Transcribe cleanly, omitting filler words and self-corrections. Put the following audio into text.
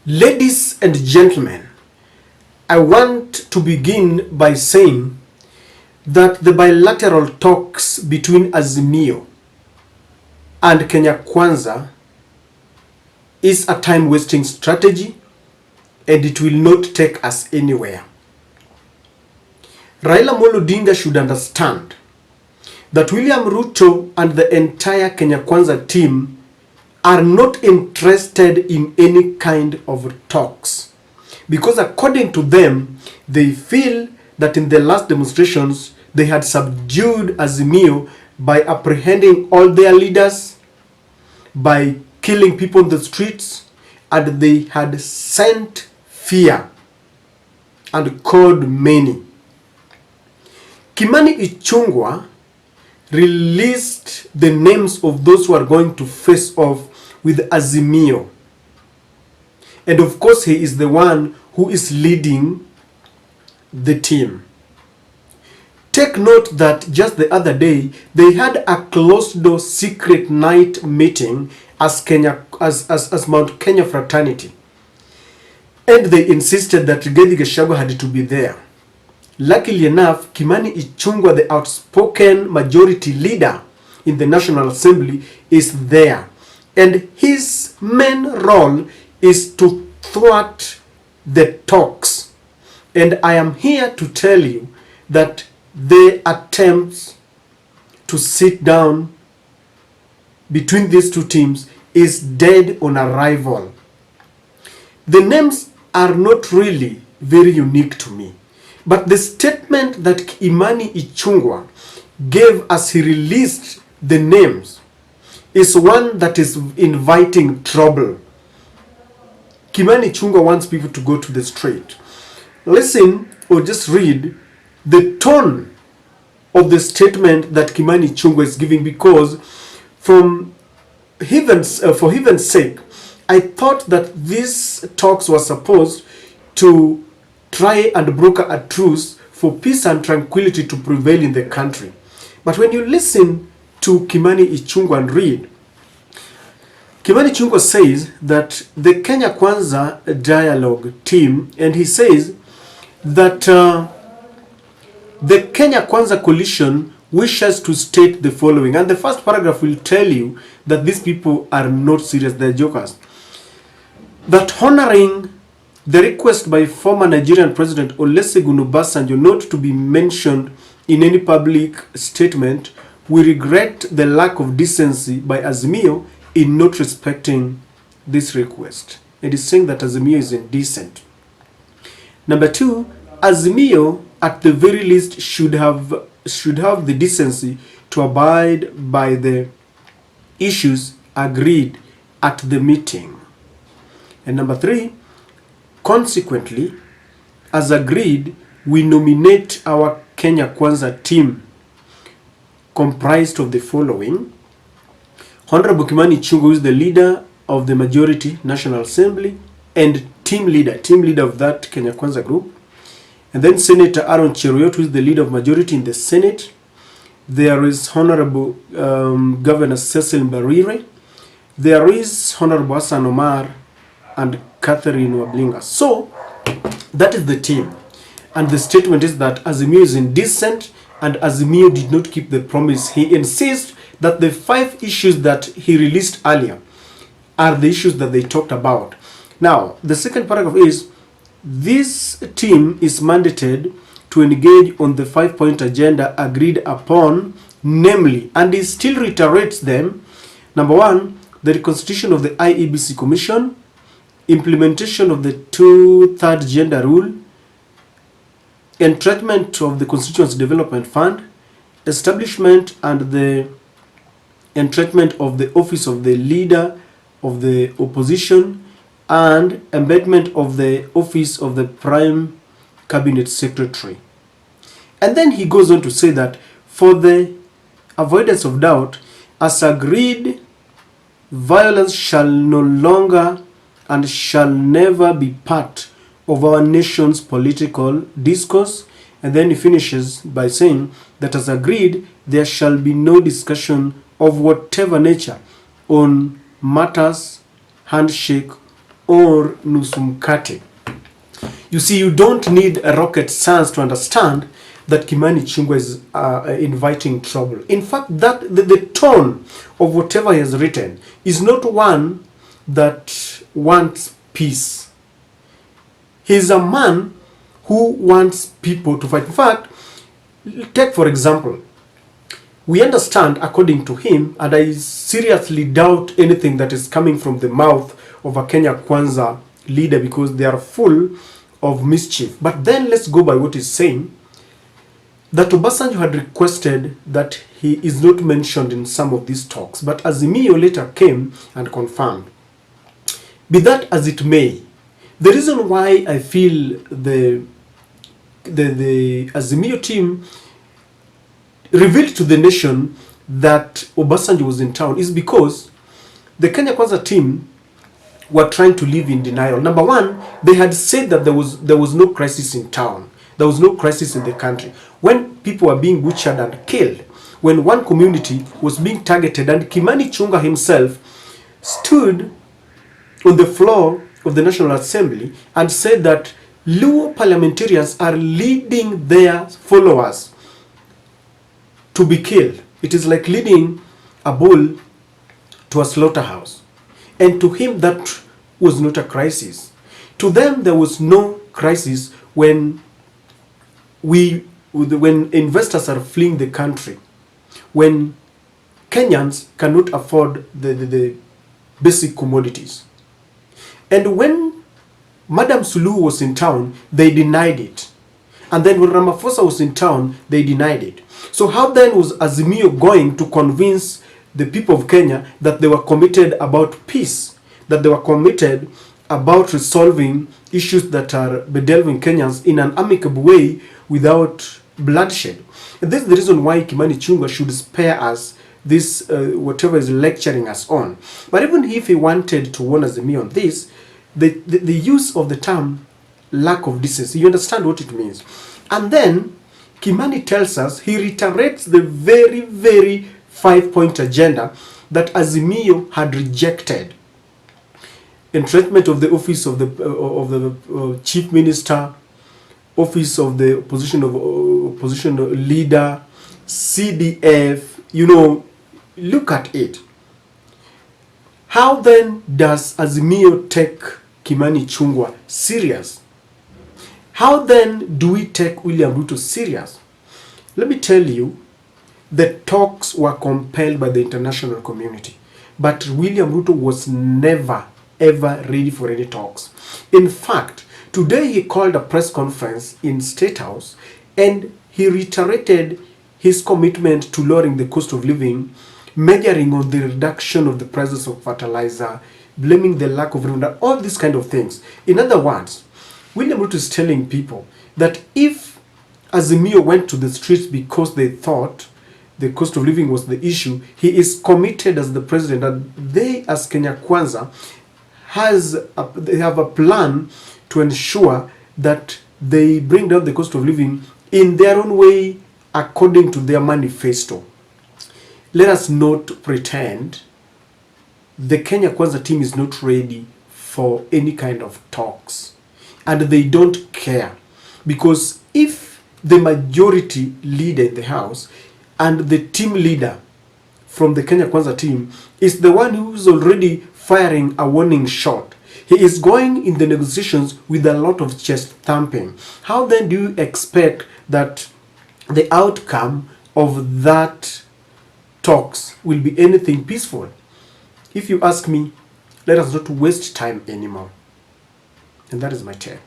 Ladies and gentlemen, I want to begin by saying that the bilateral talks between Azimio and Kenya Kwanza is a time-wasting strategy and it will not take us anywhere. Raila Amolo Odinga should understand that William Ruto and the entire Kenya Kwanza team are not interested in any kind of talks, because according to them, they feel that in the last demonstrations, they had subdued Azimio by apprehending all their leaders, by killing people in the streets, and they had sent fear and called many. Kimani Ichung'wah released the names of those who are going to face off with Azimio. And of course, he is the one who is leading the team. Take note that just the other day, they had a closed-door secret night meeting as Mount Kenya fraternity. And they insisted that Rigathi Gachagua had to be there. Luckily enough, Kimani Ichung'wah, the outspoken majority leader in the National Assembly, is there. And his main role is to thwart the talks. And I am here to tell you that the attempts to sit down between these two teams is dead on arrival. The names are not really very unique to me, but the statement that Kimani Ichung'wah gave as he released the names is one that is inviting trouble. Kimani Ichung'wah wants people to go to the street. Listen or just read the tone of the statement that Kimani Ichung'wah is giving, because for heaven's sake, I thought that these talks were supposed to try and broker a truce for peace and tranquility to prevail in the country. But when you listen to Kimani Ichung'wah and read, Kimani Ichung'wah says that the Kenya Kwanza dialogue team, and he says that the Kenya Kwanza coalition wishes to state the following. And the first paragraph will tell you that these people are not serious, they're jokers. That honoring the request by former Nigerian President Olusegun Obasanjo not to be mentioned in any public statement, we regret the lack of decency by Azimio in not respecting this request. It is saying that Azimio is indecent. Number two, Azimio at the very least should have the decency to abide by the issues agreed at the meeting. And number three, consequently, as agreed, we nominate our Kenya Kwanza team comprised of the following: Honorable Kimani Ichung'wah, who is the leader of the majority National Assembly and team leader of that Kenya Kwanza group. And then Senator Aaron Cheruiyot, who is the leader of majority in the Senate. There is Honorable Governor Cecil Mbarire. There is Honorable Hassan Omar and Catherine Wablinga. So that is the team. And the statement is that Azimio is indecent and Azimio did not keep the promise. He insists that the 5 issues that he released earlier are the issues that they talked about. Now, the second paragraph is, this team is mandated to engage on the 5-point agenda agreed upon, namely, and he still reiterates them. Number 1, the reconstitution of the IEBC Commission, implementation of the 2/3 gender rule, entrenchment of the Constituency Development Fund, establishment and the entrenchment of the office of the leader of the opposition, and embedment of the office of the prime cabinet secretary. And then he goes on to say that for the avoidance of doubt, as agreed, violence shall no longer and shall never be part of our nation's political discourse. And then he finishes by saying that as agreed, there shall be no discussion of whatever nature on matters handshake or nusu mkate. You see, you don't need a rocket science to understand that Kimani Ichung'wah is inviting trouble. In fact, that the tone of whatever he has written is not one that wants peace. He's a man who wants people to fight. In fact, take for example, we understand according to him, and I seriously doubt anything that is coming from the mouth of a Kenya Kwanza leader because they are full of mischief. But then let's go by what he's saying, that Obasanjo had requested that he is not mentioned in some of these talks, but Azimio later came and confirmed. Be that as it may, the reason why I feel the Azimio team revealed to the nation that Obasanjo was in town is because the Kenya Kwanza team were trying to live in denial. Number one, they had said that there was no crisis in town. There was no crisis in the country. When people were being butchered and killed, when one community was being targeted, and Kimani Ichung'wah himself stood on the floor of the National Assembly and said that Luo parliamentarians are leading their followers to be killed. It is like leading a bull to a slaughterhouse. And to him, that was not a crisis. To them, there was no crisis when investors are fleeing the country, when Kenyans cannot afford the basic commodities. And when Madam Suluhu was in town, they denied it. And then when Ramaphosa was in town, they denied it. So how then was Azimio going to convince the people of Kenya that they were committed about peace, that they were committed about resolving issues that are bedeviling Kenyans in an amicable way without bloodshed? And this is the reason why Kimani Ichung'wah should spare us this, whatever is lecturing us on. But even if he wanted to warn Azimio on this, the use of the term lack of decency, you understand what it means. And then Kimani tells us, he reiterates the very, very 5-point agenda that Azimio had rejected. Entrenchment of the office of the chief minister, office of the opposition leader, CDF, you know, look at it. How then does Azimio take Kimani Ichung'wah serious? How then do we take William Ruto serious? Let me tell you, the talks were compelled by the international community. But William Ruto was never, ever ready for any talks. In fact, today he called a press conference in State House and he reiterated his commitment to lowering the cost of living, measuring on the reduction of the prices of fertilizer, blaming the lack of revenue, all these kind of things. In other words, William Ruto is telling people that if Azimio went to the streets because they thought the cost of living was the issue, he is committed as the president, and they as Kenya Kwanza they have a plan to ensure that they bring down the cost of living in their own way according to their manifesto. Let us not pretend the Kenya Kwanza team is not ready for any kind of talks. And they don't care. Because if the majority leader in the house and the team leader from the Kenya Kwanza team is the one who's already firing a warning shot, he is going in the negotiations with a lot of chest thumping. How then do you expect that the outcome of that talks will be anything peaceful? If you ask me, let us not waste time anymore. And that is my take.